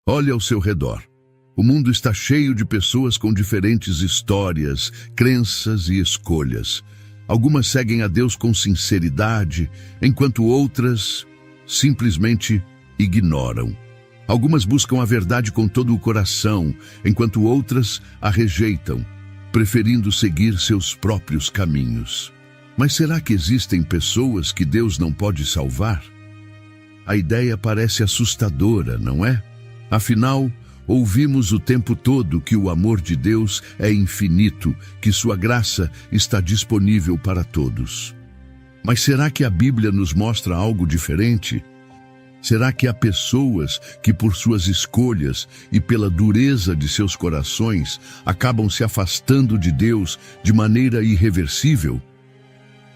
Olhe ao seu redor. O mundo está cheio de pessoas com diferentes histórias, crenças e escolhas. Algumas seguem a Deus com sinceridade, enquanto outras simplesmente ignoram. Algumas buscam a verdade com todo o coração, enquanto outras a rejeitam, preferindo seguir seus próprios caminhos. Mas será que existem pessoas que Deus não pode salvar? A ideia parece assustadora, não é? Afinal, ouvimos o tempo todo que o amor de Deus é infinito, que sua graça está disponível para todos. Mas será que a Bíblia nos mostra algo diferente? Será que há pessoas que, por suas escolhas e pela dureza de seus corações, acabam se afastando de Deus de maneira irreversível?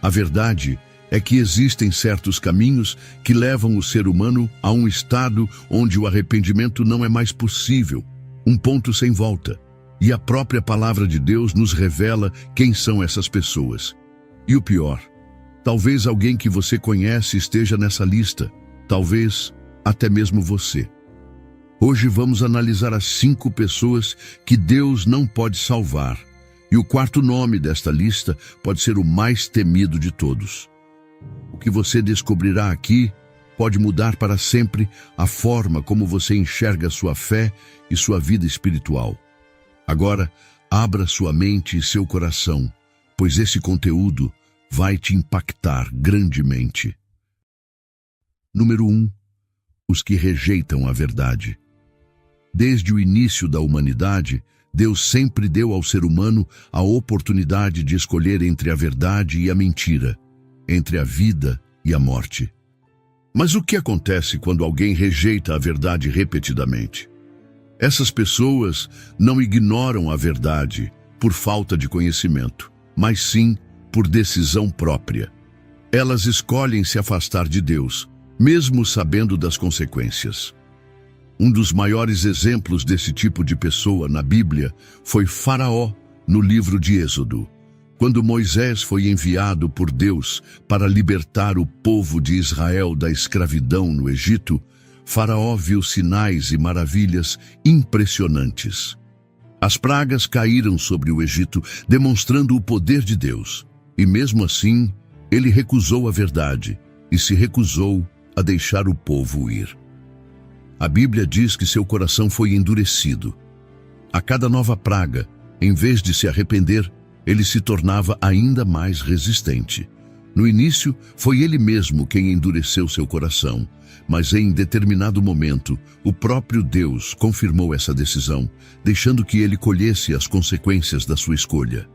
A verdade é que existem certos caminhos que levam o ser humano a um estado onde o arrependimento não é mais possível, um ponto sem volta. E a própria palavra de Deus nos revela quem são essas pessoas. E o pior, talvez alguém que você conhece esteja nessa lista, talvez até mesmo você. Hoje vamos analisar as 5 pessoas que Deus não pode salvar. E o quarto nome desta lista pode ser o mais temido de todos. O que você descobrirá aqui pode mudar para sempre a forma como você enxerga sua fé e sua vida espiritual. Agora, abra sua mente e seu coração, pois esse conteúdo vai te impactar grandemente. Número 1. Os que rejeitam a verdade. Desde o início da humanidade, Deus sempre deu ao ser humano a oportunidade de escolher entre a verdade e a mentira, entre a vida e a morte. Mas o que acontece quando alguém rejeita a verdade repetidamente? Essas pessoas não ignoram a verdade por falta de conhecimento, mas sim por decisão própria. Elas escolhem se afastar de Deus, mesmo sabendo das consequências. Um dos maiores exemplos desse tipo de pessoa na Bíblia foi Faraó, no livro de Êxodo. Quando Moisés foi enviado por Deus para libertar o povo de Israel da escravidão no Egito, Faraó viu sinais e maravilhas impressionantes. As pragas caíram sobre o Egito, demonstrando o poder de Deus. E mesmo assim, ele recusou a verdade e se recusou a deixar o povo ir. A Bíblia diz que seu coração foi endurecido. A cada nova praga, em vez de se arrepender, ele se tornava ainda mais resistente. No início, foi ele mesmo quem endureceu seu coração, mas em determinado momento, o próprio Deus confirmou essa decisão, deixando que ele colhesse as consequências da sua escolha.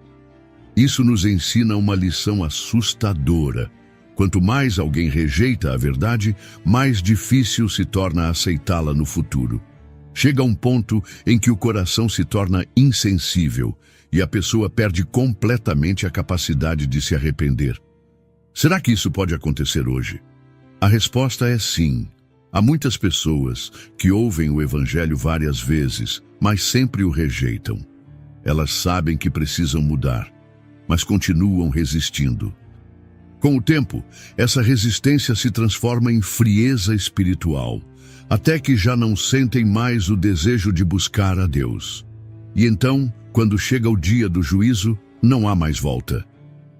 Isso nos ensina uma lição assustadora. Quanto mais alguém rejeita a verdade, mais difícil se torna aceitá-la no futuro. Chega um ponto em que o coração se torna insensível e a pessoa perde completamente a capacidade de se arrepender. Será que isso pode acontecer hoje? A resposta é sim. Há muitas pessoas que ouvem o Evangelho várias vezes, mas sempre o rejeitam. Elas sabem que precisam mudar, mas continuam resistindo. Com o tempo, essa resistência se transforma em frieza espiritual, até que já não sentem mais o desejo de buscar a Deus. E então, quando chega o dia do juízo, não há mais volta.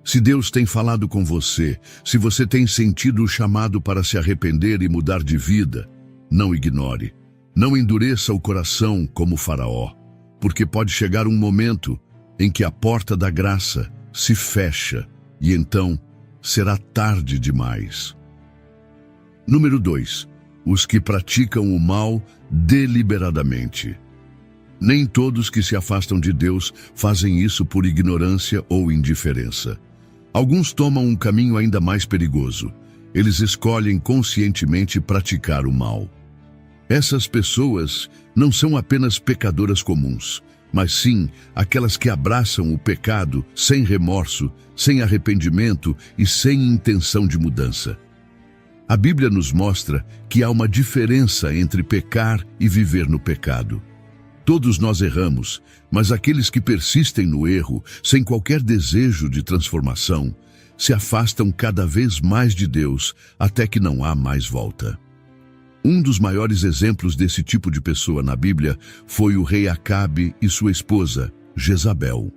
Se Deus tem falado com você, se você tem sentido o chamado para se arrepender e mudar de vida, não ignore. Não endureça o coração como Faraó, porque pode chegar um momento em que a porta da graça se fecha e então será tarde demais. Número 2. Os que praticam o mal deliberadamente. Nem todos que se afastam de Deus fazem isso por ignorância ou indiferença. Alguns tomam um caminho ainda mais perigoso. Eles escolhem conscientemente praticar o mal. Essas pessoas não são apenas pecadoras comuns, mas sim aquelas que abraçam o pecado sem remorso, sem arrependimento e sem intenção de mudança. A Bíblia nos mostra que há uma diferença entre pecar e viver no pecado. Todos nós erramos, mas aqueles que persistem no erro, sem qualquer desejo de transformação, se afastam cada vez mais de Deus até que não há mais volta. Um dos maiores exemplos desse tipo de pessoa na Bíblia foi o rei Acabe e sua esposa, Jezabel.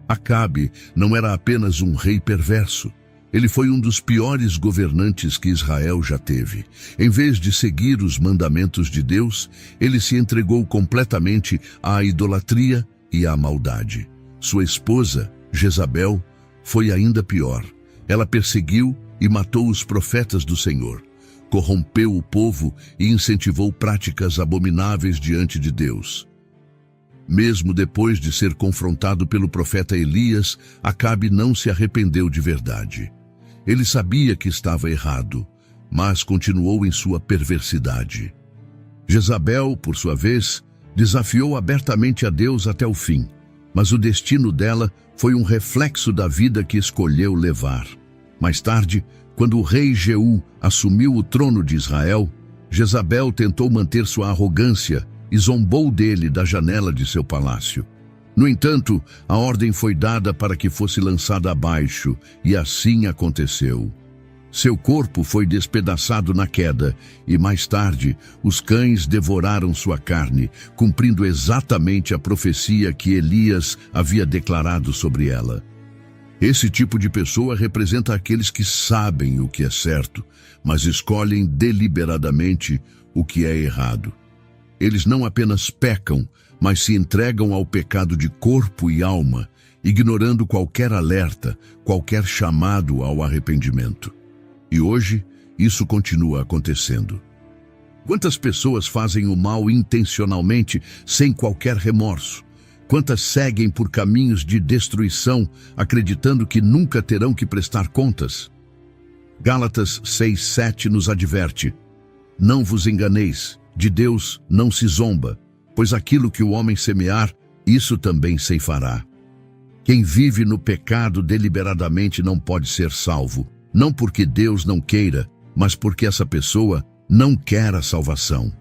Acabe não era apenas um rei perverso. Ele foi um dos piores governantes que Israel já teve. Em vez de seguir os mandamentos de Deus, ele se entregou completamente à idolatria e à maldade. Sua esposa, Jezabel, foi ainda pior. Ela perseguiu e matou os profetas do Senhor, corrompeu o povo e incentivou práticas abomináveis diante de Deus. Mesmo depois de ser confrontado pelo profeta Elias, Acabe não se arrependeu de verdade. Ele sabia que estava errado, mas continuou em sua perversidade. Jezabel, por sua vez, desafiou abertamente a Deus até o fim, mas o destino dela foi um reflexo da vida que escolheu levar. Mais tarde, quando o rei Jeú assumiu o trono de Israel, Jezabel tentou manter sua arrogância e zombou dele da janela de seu palácio. No entanto, a ordem foi dada para que fosse lançada abaixo, e assim aconteceu. Seu corpo foi despedaçado na queda, e mais tarde, os cães devoraram sua carne, cumprindo exatamente a profecia que Elias havia declarado sobre ela. Esse tipo de pessoa representa aqueles que sabem o que é certo, mas escolhem deliberadamente o que é errado. Eles não apenas pecam, mas se entregam ao pecado de corpo e alma, ignorando qualquer alerta, qualquer chamado ao arrependimento. E hoje, isso continua acontecendo. Quantas pessoas fazem o mal intencionalmente, sem qualquer remorso? Quantas seguem por caminhos de destruição, acreditando que nunca terão que prestar contas? Gálatas 6:7 nos adverte: não vos enganeis, de Deus não se zomba, pois aquilo que o homem semear, isso também ceifará. Quem vive no pecado deliberadamente não pode ser salvo, não porque Deus não queira, mas porque essa pessoa não quer a salvação.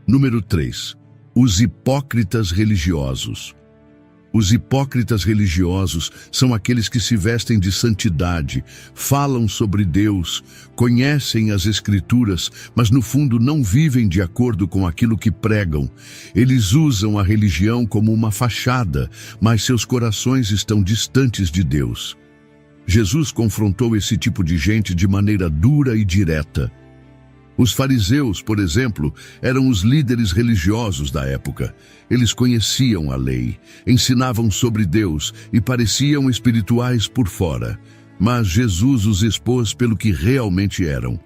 Número 3. Os hipócritas religiosos. Os hipócritas religiosos são aqueles que se vestem de santidade, falam sobre Deus, conhecem as Escrituras, mas no fundo não vivem de acordo com aquilo que pregam. Eles usam a religião como uma fachada, mas seus corações estão distantes de Deus. Jesus confrontou esse tipo de gente de maneira dura e direta. Os fariseus, por exemplo, eram os líderes religiosos da época. Eles conheciam a lei, ensinavam sobre Deus e pareciam espirituais por fora. Mas Jesus os expôs pelo que realmente eram.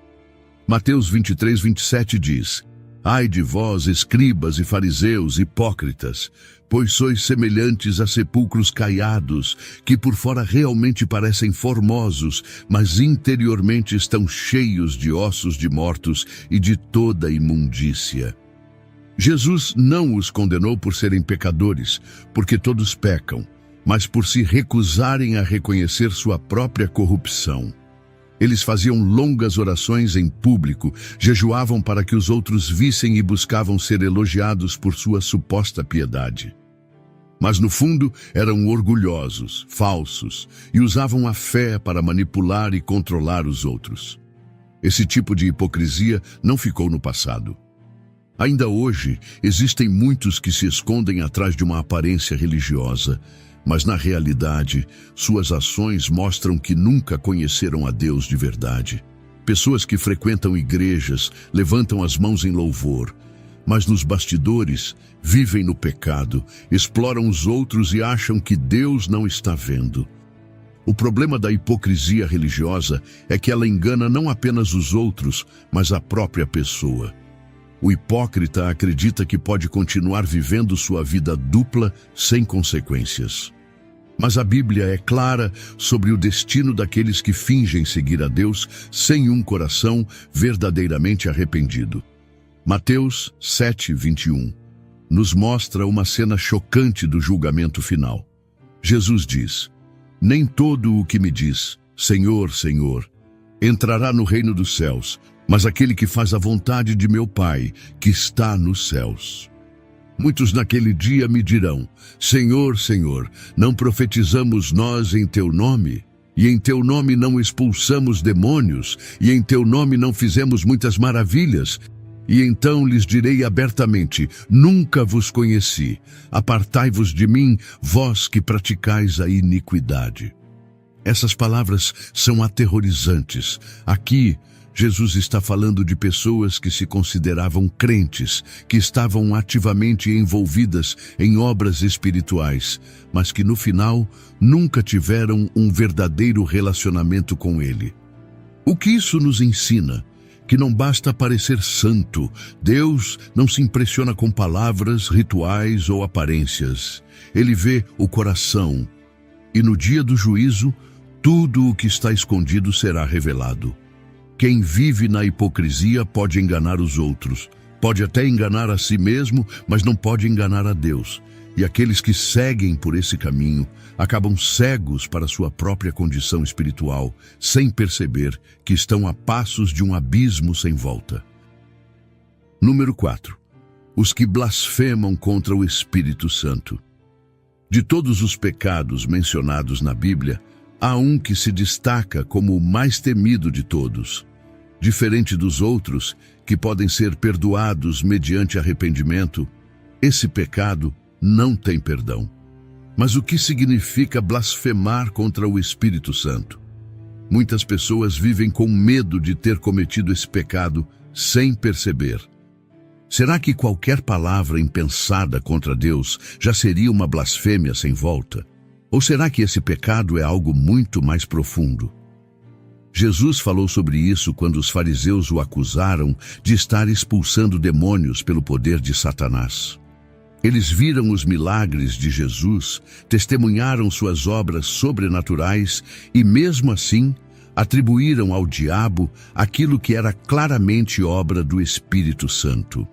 Mateus 23:27 diz: ai de vós, escribas e fariseus hipócritas, pois sois semelhantes a sepulcros caiados, que por fora realmente parecem formosos, mas interiormente estão cheios de ossos de mortos e de toda imundícia. Jesus não os condenou por serem pecadores, porque todos pecam, mas por se recusarem a reconhecer sua própria corrupção. Eles faziam longas orações em público, jejuavam para que os outros vissem e buscavam ser elogiados por sua suposta piedade. Mas no fundo eram orgulhosos, falsos e usavam a fé para manipular e controlar os outros. Esse tipo de hipocrisia não ficou no passado. Ainda hoje, existem muitos que se escondem atrás de uma aparência religiosa, mas na realidade, suas ações mostram que nunca conheceram a Deus de verdade. Pessoas que frequentam igrejas, levantam as mãos em louvor, mas nos bastidores vivem no pecado, exploram os outros e acham que Deus não está vendo. O problema da hipocrisia religiosa é que ela engana não apenas os outros, mas a própria pessoa. O hipócrita acredita que pode continuar vivendo sua vida dupla sem consequências. Mas a Bíblia é clara sobre o destino daqueles que fingem seguir a Deus sem um coração verdadeiramente arrependido. Mateus 7:21 nos mostra uma cena chocante do julgamento final. Jesus diz: nem todo o que me diz, Senhor, Senhor, entrará no reino dos céus, mas aquele que faz a vontade de meu Pai, que está nos céus. Muitos naquele dia me dirão: Senhor, Senhor, não profetizamos nós em teu nome? E em teu nome não expulsamos demônios? E em teu nome não fizemos muitas maravilhas? E então lhes direi abertamente: nunca vos conheci. Apartai-vos de mim, vós que praticais a iniquidade. Essas palavras são aterrorizantes. Aqui, Jesus está falando de pessoas que se consideravam crentes, que estavam ativamente envolvidas em obras espirituais, mas que no final nunca tiveram um verdadeiro relacionamento com Ele. O que isso nos ensina? Que não basta parecer santo. Deus não se impressiona com palavras, rituais ou aparências. Ele vê o coração. E no dia do juízo, tudo o que está escondido será revelado. Quem vive na hipocrisia pode enganar os outros. Pode até enganar a si mesmo, mas não pode enganar a Deus. E aqueles que seguem por esse caminho acabam cegos para sua própria condição espiritual, sem perceber que estão a passos de um abismo sem volta. Número 4. Os que blasfemam contra o Espírito Santo. De todos os pecados mencionados na Bíblia, há um que se destaca como o mais temido de todos. Diferente dos outros, que podem ser perdoados mediante arrependimento, esse pecado não tem perdão. Mas o que significa blasfemar contra o Espírito Santo? Muitas pessoas vivem com medo de ter cometido esse pecado sem perceber. Será que qualquer palavra impensada contra Deus já seria uma blasfêmia sem volta? Ou será que esse pecado é algo muito mais profundo? Jesus falou sobre isso quando os fariseus o acusaram de estar expulsando demônios pelo poder de Satanás. Eles viram os milagres de Jesus, testemunharam suas obras sobrenaturais e, mesmo assim, atribuíram ao diabo aquilo que era claramente obra do Espírito Santo.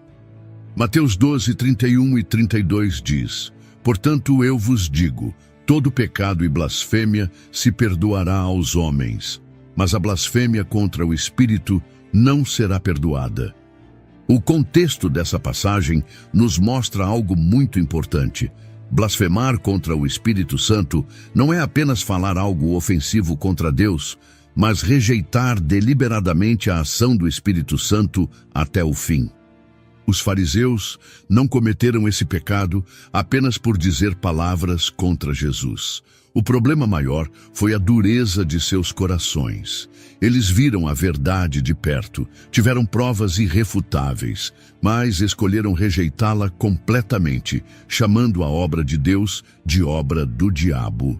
Mateus 12, 31 e 32 diz: portanto, eu vos digo, todo pecado e blasfêmia se perdoará aos homens, mas a blasfêmia contra o Espírito não será perdoada. O contexto dessa passagem nos mostra algo muito importante. Blasfemar contra o Espírito Santo não é apenas falar algo ofensivo contra Deus, mas rejeitar deliberadamente a ação do Espírito Santo até o fim. Os fariseus não cometeram esse pecado apenas por dizer palavras contra Jesus. O problema maior foi a dureza de seus corações. Eles viram a verdade de perto, tiveram provas irrefutáveis, mas escolheram rejeitá-la completamente, chamando a obra de Deus de obra do diabo.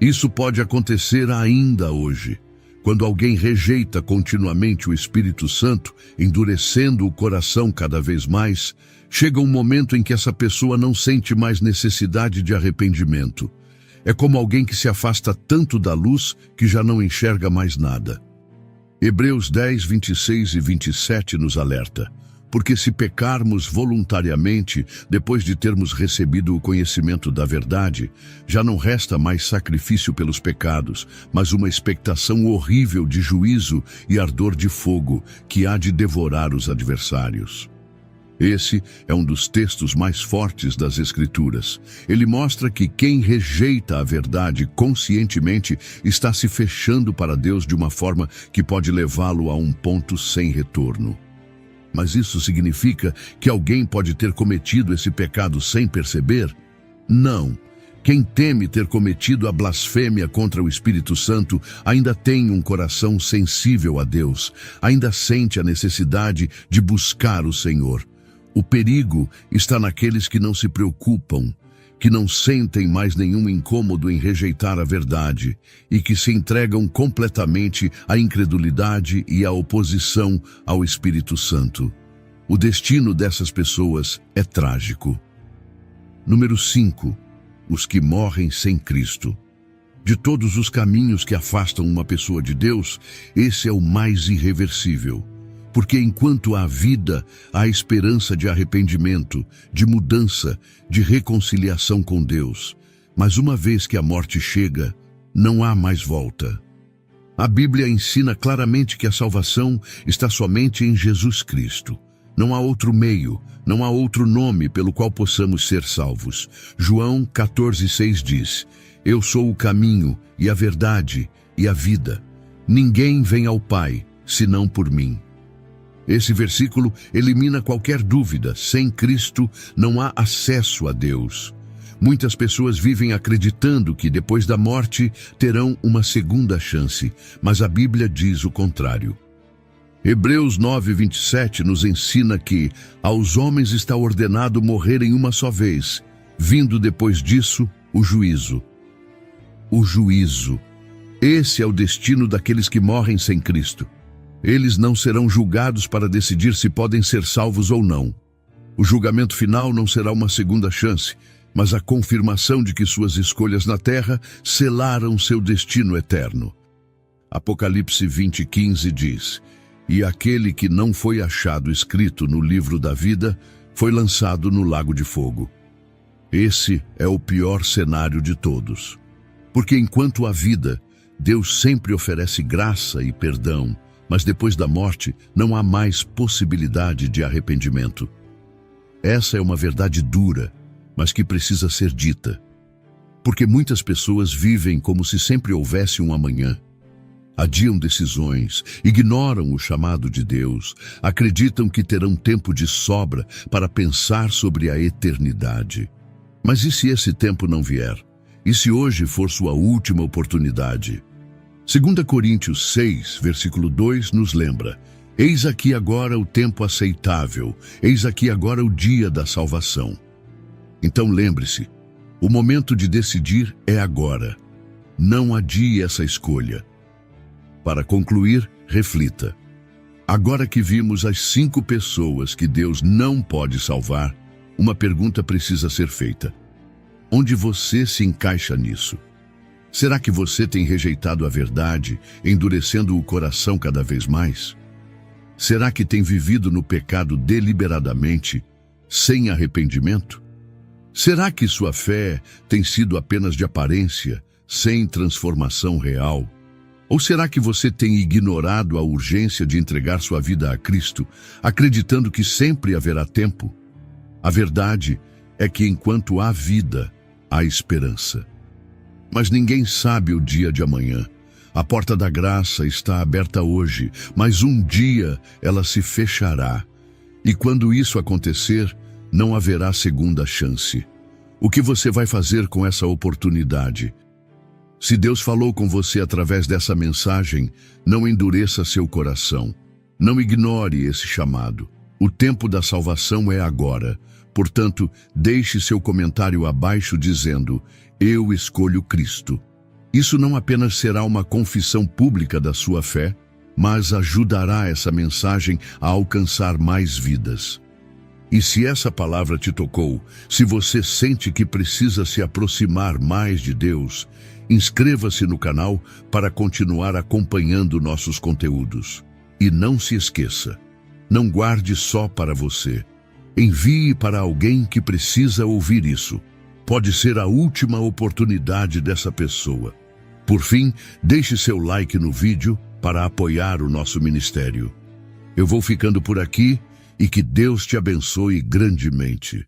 Isso pode acontecer ainda hoje. Quando alguém rejeita continuamente o Espírito Santo, endurecendo o coração cada vez mais, chega um momento em que essa pessoa não sente mais necessidade de arrependimento. É como alguém que se afasta tanto da luz que já não enxerga mais nada. Hebreus 10, 26 e 27 nos alerta: porque se pecarmos voluntariamente, depois de termos recebido o conhecimento da verdade, já não resta mais sacrifício pelos pecados, mas uma expectação horrível de juízo e ardor de fogo que há de devorar os adversários. Esse é um dos textos mais fortes das Escrituras. Ele mostra que quem rejeita a verdade conscientemente está se fechando para Deus de uma forma que pode levá-lo a um ponto sem retorno. Mas isso significa que alguém pode ter cometido esse pecado sem perceber? Não. Quem teme ter cometido a blasfêmia contra o Espírito Santo ainda tem um coração sensível a Deus, ainda sente a necessidade de buscar o Senhor. O perigo está naqueles que não se preocupam, que não sentem mais nenhum incômodo em rejeitar a verdade e que se entregam completamente à incredulidade e à oposição ao Espírito Santo. O destino dessas pessoas é trágico. Número 5. Os que morrem sem Cristo. De todos os caminhos que afastam uma pessoa de Deus, esse é o mais irreversível. Porque enquanto há vida, há esperança de arrependimento, de mudança, de reconciliação com Deus. Mas uma vez que a morte chega, não há mais volta. A Bíblia ensina claramente que a salvação está somente em Jesus Cristo. Não há outro meio, não há outro nome pelo qual possamos ser salvos. João 14,6 diz: eu sou o caminho e a verdade e a vida. Ninguém vem ao Pai, senão por mim. Esse versículo elimina qualquer dúvida. Sem Cristo não há acesso a Deus. Muitas pessoas vivem acreditando que depois da morte terão uma segunda chance, mas a Bíblia diz o contrário. Hebreus 9:27 nos ensina que aos homens está ordenado morrerem uma só vez, vindo depois disso o juízo. O juízo. Esse é o destino daqueles que morrem sem Cristo. Eles não serão julgados para decidir se podem ser salvos ou não. O julgamento final não será uma segunda chance, mas a confirmação de que suas escolhas na terra selaram seu destino eterno. Apocalipse 20:15 diz: "E aquele que não foi achado escrito no livro da vida foi lançado no lago de fogo." Esse é o pior cenário de todos. Porque enquanto há vida, Deus sempre oferece graça e perdão, mas depois da morte não há mais possibilidade de arrependimento. Essa é uma verdade dura, mas que precisa ser dita. Porque muitas pessoas vivem como se sempre houvesse um amanhã. Adiam decisões, ignoram o chamado de Deus, acreditam que terão tempo de sobra para pensar sobre a eternidade. Mas e se esse tempo não vier? E se hoje for sua última oportunidade? 2 Coríntios 6, versículo 2 nos lembra: "Eis aqui agora o tempo aceitável, eis aqui agora o dia da salvação." Então lembre-se, o momento de decidir é agora. Não adie essa escolha. Para concluir, reflita. Agora que vimos as 5 pessoas que Deus não pode salvar, uma pergunta precisa ser feita. Onde você se encaixa nisso? Será que você tem rejeitado a verdade, endurecendo o coração cada vez mais? Será que tem vivido no pecado deliberadamente, sem arrependimento? Será que sua fé tem sido apenas de aparência, sem transformação real? Ou será que você tem ignorado a urgência de entregar sua vida a Cristo, acreditando que sempre haverá tempo? A verdade é que enquanto há vida, há esperança. Mas ninguém sabe o dia de amanhã. A porta da graça está aberta hoje, mas um dia ela se fechará. E quando isso acontecer, não haverá segunda chance. O que você vai fazer com essa oportunidade? Se Deus falou com você através dessa mensagem, não endureça seu coração. Não ignore esse chamado. O tempo da salvação é agora. Portanto, deixe seu comentário abaixo dizendo: "Eu escolho Cristo." Isso não apenas será uma confissão pública da sua fé, mas ajudará essa mensagem a alcançar mais vidas. E se essa palavra te tocou, se você sente que precisa se aproximar mais de Deus, inscreva-se no canal para continuar acompanhando nossos conteúdos. E não se esqueça, não guarde só para você. Envie para alguém que precisa ouvir isso. Pode ser a última oportunidade dessa pessoa. Por fim, deixe seu like no vídeo para apoiar o nosso ministério. Eu vou ficando por aqui e que Deus te abençoe grandemente.